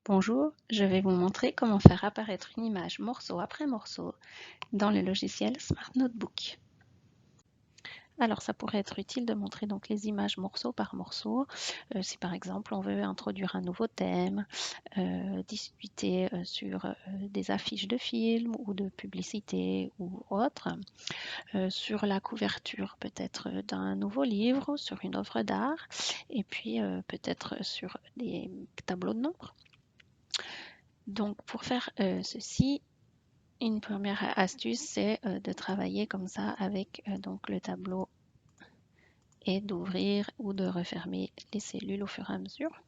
Bonjour, je vais vous montrer comment faire apparaître une image morceau après morceau dans le logiciel Smart Notebook. Alors ça pourrait être utile de montrer donc les images morceau par morceau, si par exemple on veut introduire un nouveau thème, discuter sur des affiches de films ou de publicités ou autres, sur la couverture peut-être d'un nouveau livre, sur une œuvre d'art, et puis peut-être sur des tableaux de nombres. Donc pour faire ceci, une première astuce, c'est de travailler comme ça avec donc le tableau et d'ouvrir ou de refermer les cellules au fur et à mesure.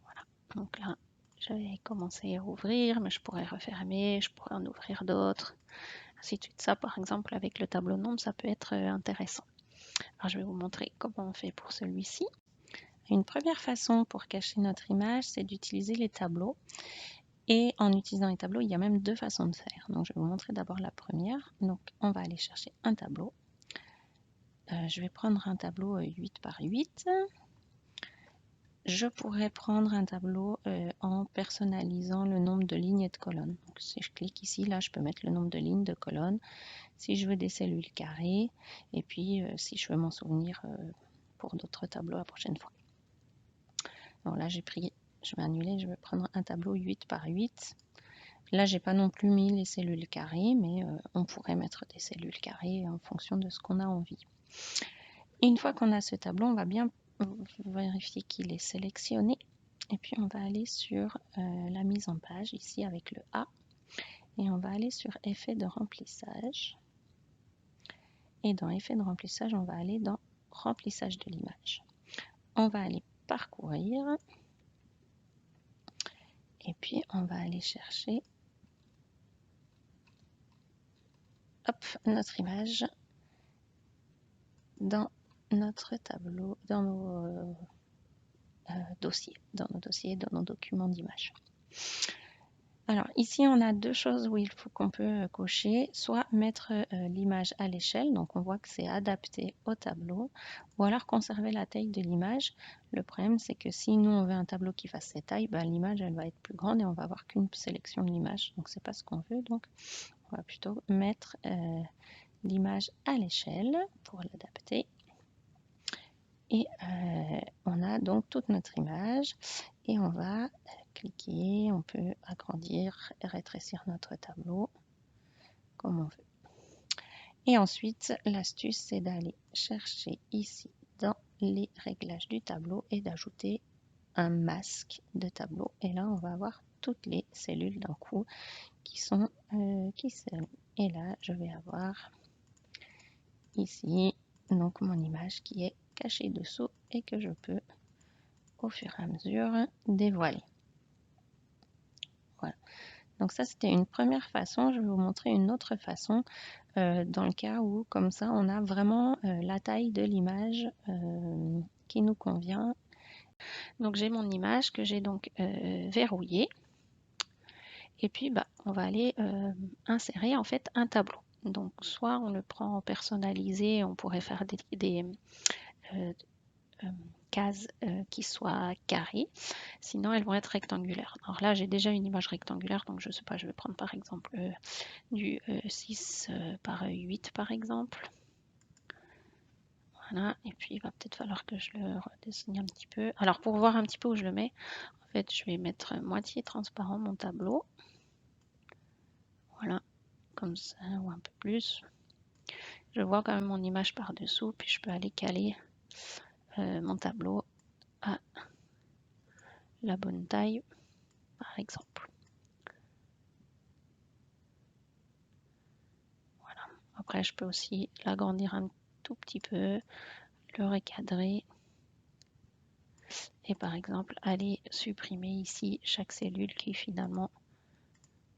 Voilà. Donc là, je vais commencer à ouvrir, mais je pourrais refermer, je pourrais en ouvrir d'autres. Ainsi de suite. Ça, par exemple, avec le tableau de nombres, ça peut être intéressant. Alors, je vais vous montrer comment on fait pour celui-ci. Une première façon pour cacher notre image, c'est d'utiliser les tableaux. Et en utilisant les tableaux, il y a même deux façons de faire. Donc, je vais vous montrer d'abord la première. Donc, on va aller chercher un tableau. Je vais prendre un tableau 8 par 8. Je pourrais prendre un tableau en personnalisant le nombre de lignes et de colonnes. Donc, si je clique ici, là, je peux mettre le nombre de lignes, de colonnes. Si je veux des cellules carrées, et puis si je veux m'en souvenir pour d'autres tableaux la prochaine fois. Alors là, j'ai pris, je vais annuler, je vais prendre un tableau 8 par 8. Là, j'ai pas non plus mis les cellules carrées, mais on pourrait mettre des cellules carrées en fonction de ce qu'on a envie. Une fois qu'on a ce tableau, on va bien vérifier qu'il est sélectionné. Et puis, on va aller sur la mise en page, ici avec le A. Et on va aller sur Effet de remplissage. Et dans Effet de remplissage, on va aller dans Remplissage de l'image. On va aller parcourir. Et puis, on va aller chercher notre image dans notre tableau, dans nos dossiers, dans nos documents d'images. Alors ici, on a deux choses où il faut qu'on peut cocher, soit mettre l'image à l'échelle, donc on voit que c'est adapté au tableau, ou alors conserver la taille de l'image. Le problème, c'est que si nous, on veut un tableau qui fasse cette taille, ben, l'image, elle va être plus grande et on va avoir qu'une sélection de l'image, donc c'est pas ce qu'on veut, donc on va plutôt mettre l'image à l'échelle pour l'adapter. Et on a donc toute notre image et on va cliquer, on peut agrandir et rétrécir notre tableau comme on veut. Et ensuite, l'astuce, c'est d'aller chercher ici dans les réglages du tableau et d'ajouter un masque de tableau. Et là, on va avoir toutes les cellules d'un coup qui sont et là, je vais avoir ici donc mon image qui est cachée dessous et que je peux au fur et à mesure dévoiler. Voilà. Donc ça, c'était une première façon. Je vais vous montrer une autre façon dans le cas où, comme ça, on a vraiment la taille de l'image qui nous convient. Donc j'ai mon image que j'ai donc verrouillée. Et puis, bah, on va aller insérer en fait un tableau. Donc soit on le prend en personnalisé, on pourrait faire des cases qui soient carrées, sinon elles vont être rectangulaires. Alors là j'ai déjà une image rectangulaire, donc je sais pas, je vais prendre par exemple du 6 par 8 par exemple. Voilà, et puis il va peut-être falloir que je le redessine un petit peu. Alors pour voir un petit peu où je le mets, en fait je vais mettre moitié transparent mon tableau. Voilà, comme ça, ou un peu plus. Je vois quand même mon image par dessous, puis je peux aller caler mon tableau à la bonne taille, par exemple. Voilà. Après, je peux aussi l'agrandir un tout petit peu, le recadrer et par exemple aller supprimer ici chaque cellule qui finalement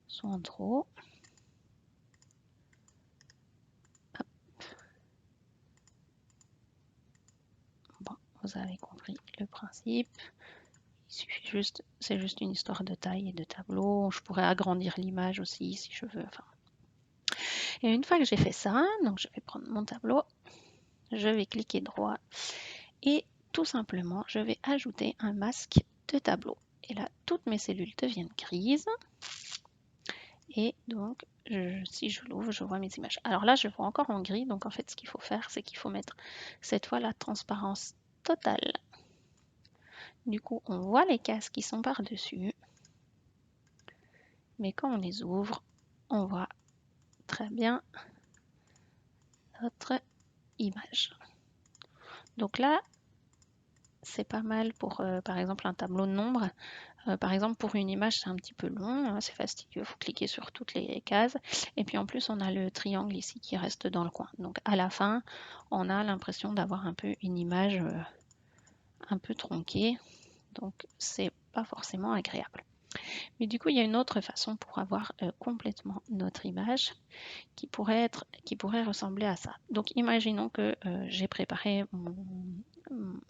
sont en trop. Hop. Bon, vous avez compris le principe. Il suffit juste, c'est juste une histoire de taille et de tableau. Je pourrais agrandir l'image aussi si je veux. Enfin. Et une fois que j'ai fait ça, donc je vais prendre mon tableau, je vais cliquer droit et tout simplement je vais ajouter un masque de tableau. Et là, toutes mes cellules deviennent grises. Et donc, si je l'ouvre, je vois mes images. Alors là, je vois encore en gris. Donc en fait, ce qu'il faut faire, c'est qu'il faut mettre cette fois la transparence totale. Du coup, on voit les cases qui sont par-dessus. Mais quand on les ouvre, on voit très bien notre image. Donc là, c'est pas mal pour, par exemple, un tableau de nombres. Par exemple, pour une image, c'est un petit peu long, hein, c'est fastidieux, il faut cliquer sur toutes les cases. Et puis en plus, on a le triangle ici qui reste dans le coin. Donc à la fin, on a l'impression d'avoir un peu une image un peu tronquée. Donc c'est pas forcément agréable. Mais du coup, il y a une autre façon pour avoir complètement notre image qui pourrait ressembler à ça. Donc imaginons que j'ai préparé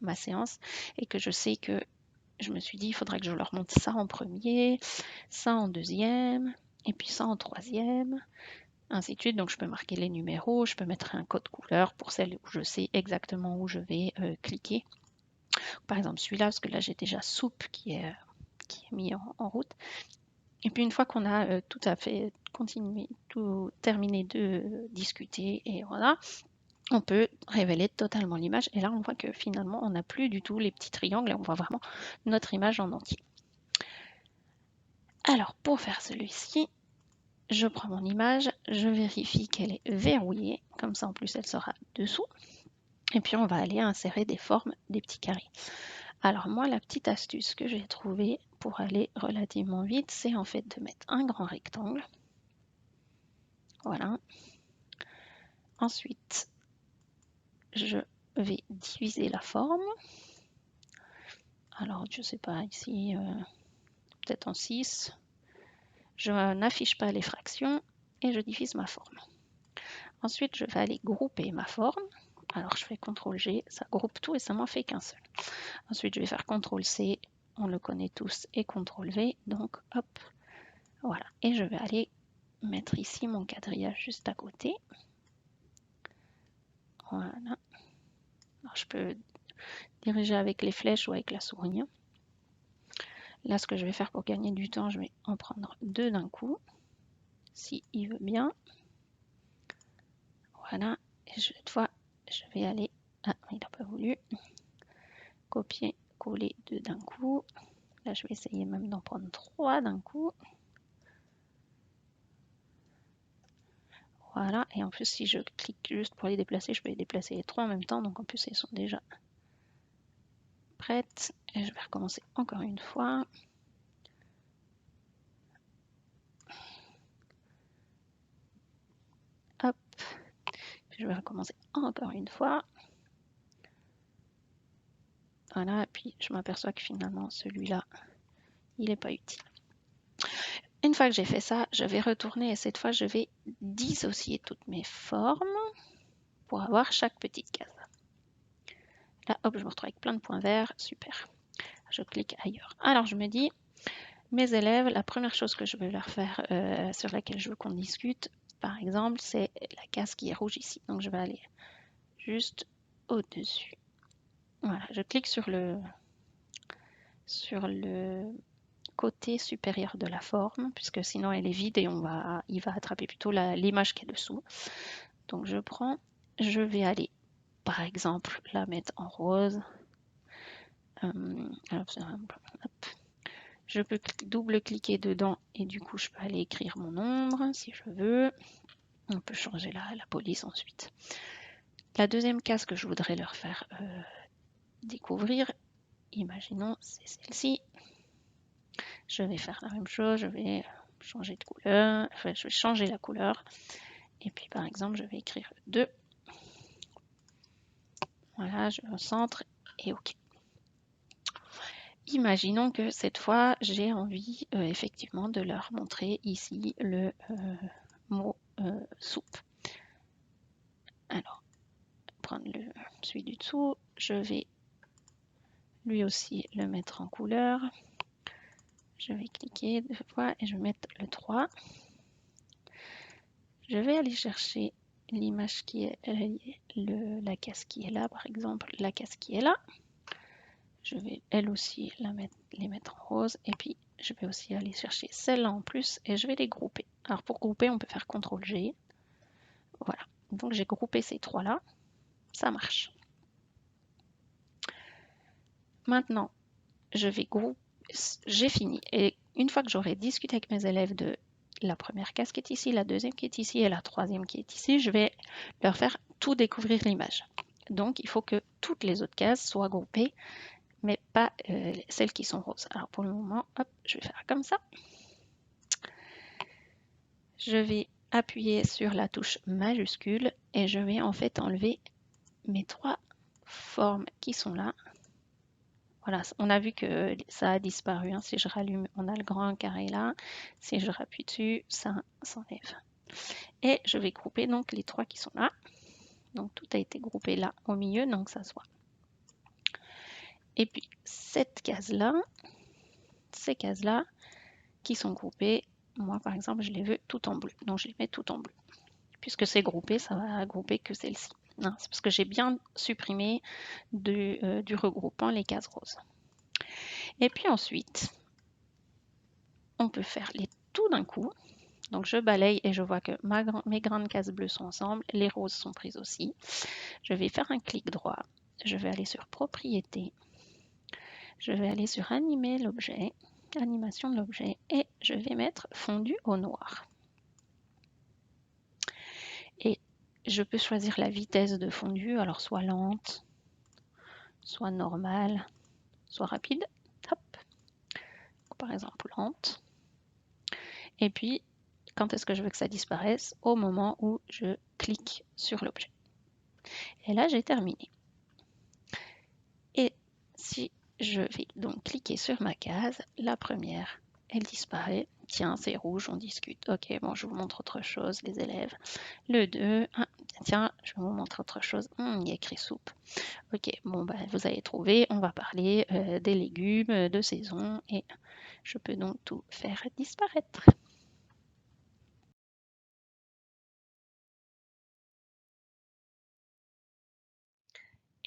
ma séance et que je sais que je me suis dit, il faudrait que je leur montre ça en premier, ça en deuxième, et puis ça en troisième, ainsi de suite. Donc je peux marquer les numéros, je peux mettre un code couleur pour celle où je sais exactement où je vais cliquer. Par exemple celui-là, parce que là j'ai déjà soupe qui est mis en route. Et puis une fois qu'on a tout à fait continué, tout terminé de discuter, et voilà, on peut révéler totalement l'image. Et là, on voit que finalement, on n'a plus du tout les petits triangles et on voit vraiment notre image en entier. Alors, pour faire celui-ci, je prends mon image, je vérifie qu'elle est verrouillée. Comme ça, en plus, elle sera dessous. Et puis, on va aller insérer des formes, des petits carrés. Alors, moi, la petite astuce que j'ai trouvée pour aller relativement vite, c'est en fait de mettre un grand rectangle. Voilà. Ensuite, je vais diviser la forme. Alors, je sais pas, ici, peut-être en 6. Je n'affiche pas les fractions et je divise ma forme. Ensuite, je vais aller grouper ma forme. Alors, je fais CTRL-G, ça groupe tout et ça m'en fait qu'un seul. Ensuite, je vais faire CTRL-C, on le connaît tous, et CTRL-V. Donc, hop, voilà. Et je vais aller mettre ici mon quadrillage juste à côté. Voilà. Alors, je peux diriger avec les flèches ou avec la souris. Là, ce que je vais faire pour gagner du temps, je vais en prendre 2 d'un coup, si il veut bien. Voilà. Et cette fois, je vais aller... Ah, il n'a pas voulu. Copier, coller 2 d'un coup. Là, je vais essayer même d'en prendre 3 d'un coup. Voilà. Et en plus, si je clique juste pour les déplacer, je peux les déplacer les 3 en même temps. Donc, en plus, elles sont déjà prêtes. Et je vais recommencer encore une fois. Hop. Puis je vais recommencer encore une fois. Voilà. Et puis, je m'aperçois que finalement, celui-là, il n'est pas utile. Une fois que j'ai fait ça, je vais retourner et cette fois, je vais dissocier toutes mes formes pour avoir chaque petite case. Là, hop, je me retrouve avec plein de points verts. Super. Je clique ailleurs. Alors, je me dis, mes élèves, la première chose que je veux leur faire, sur laquelle je veux qu'on discute, par exemple, c'est la case qui est rouge ici. Donc, je vais aller juste au-dessus. Voilà, je clique sur le côté supérieur de la forme, puisque sinon elle est vide et il va attraper plutôt l'image qui est dessous. Donc je prends, je vais aller par exemple la mettre en rose. Je peux double-cliquer dedans et du coup je peux aller écrire mon nombre si je veux. On peut changer la police ensuite. La deuxième case que je voudrais leur faire découvrir, imaginons c'est celle-ci. Je vais faire la même chose, je vais changer de couleur, enfin, je vais changer la couleur. Et puis par exemple, je vais écrire 2. Voilà, je centre et OK. Imaginons que cette fois, j'ai envie effectivement de leur montrer ici le mot soupe. Alors, prendre celui du dessous, je vais lui aussi le mettre en couleur. Je vais cliquer 2 fois et je vais mettre le 3. Je vais aller chercher l'image qui est la case qui est là, par exemple, la case qui est là. Je vais elle aussi les mettre en rose. Et puis je vais aussi aller chercher celle-là en plus et je vais les grouper. Alors pour grouper, on peut faire CTRL-G. Voilà. Donc j'ai groupé ces trois-là. Ça marche. Maintenant, j'ai fini. Et une fois que j'aurai discuté avec mes élèves de la première case qui est ici, la deuxième qui est ici et la troisième qui est ici, je vais leur faire tout découvrir l'image. Donc, il faut que toutes les autres cases soient groupées, mais pas celles qui sont roses. Alors, pour le moment, hop, je vais faire comme ça. Je vais appuyer sur la touche majuscule et je vais en fait enlever mes trois formes qui sont là. Voilà, on a vu que ça a disparu. Hein. Si je rallume, on a le grand carré là. Si je rappuie dessus, ça s'enlève. Et je vais grouper donc les trois qui sont là. Donc tout a été groupé là au milieu, donc ça se voit. Et puis cette case-là, ces cases-là qui sont groupées, moi par exemple, je les veux tout en bleu. Donc je les mets tout en bleu. Puisque c'est groupé, ça va grouper que celle-ci. C'est parce que j'ai bien supprimé du regroupant les cases roses. Et puis ensuite, on peut faire les tout d'un coup. Donc je balaye et je vois que mes grandes cases bleues sont ensemble, les roses sont prises aussi. Je vais faire un clic droit, je vais aller sur propriétés, je vais aller sur animer l'objet, animation de l'objet et je vais mettre fondu au noir. Et je peux choisir la vitesse de fondu, alors soit lente, soit normale, soit rapide. Hop. Par exemple lente. Et puis, quand est-ce que je veux que ça disparaisse? Au moment où je clique sur l'objet. Et là, j'ai terminé. Et si je vais donc cliquer sur ma case, la première, elle disparaît. Tiens, c'est rouge, on discute. Ok, bon, je vous montre autre chose, les élèves. Le 2, tiens, je vais vous montrer autre chose. Il y a écrit soupe. Ok, bon, bah, vous avez trouvé, on va parler des légumes de saison et je peux donc tout faire disparaître.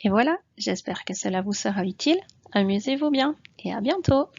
Et voilà, j'espère que cela vous sera utile. Amusez-vous bien et à bientôt!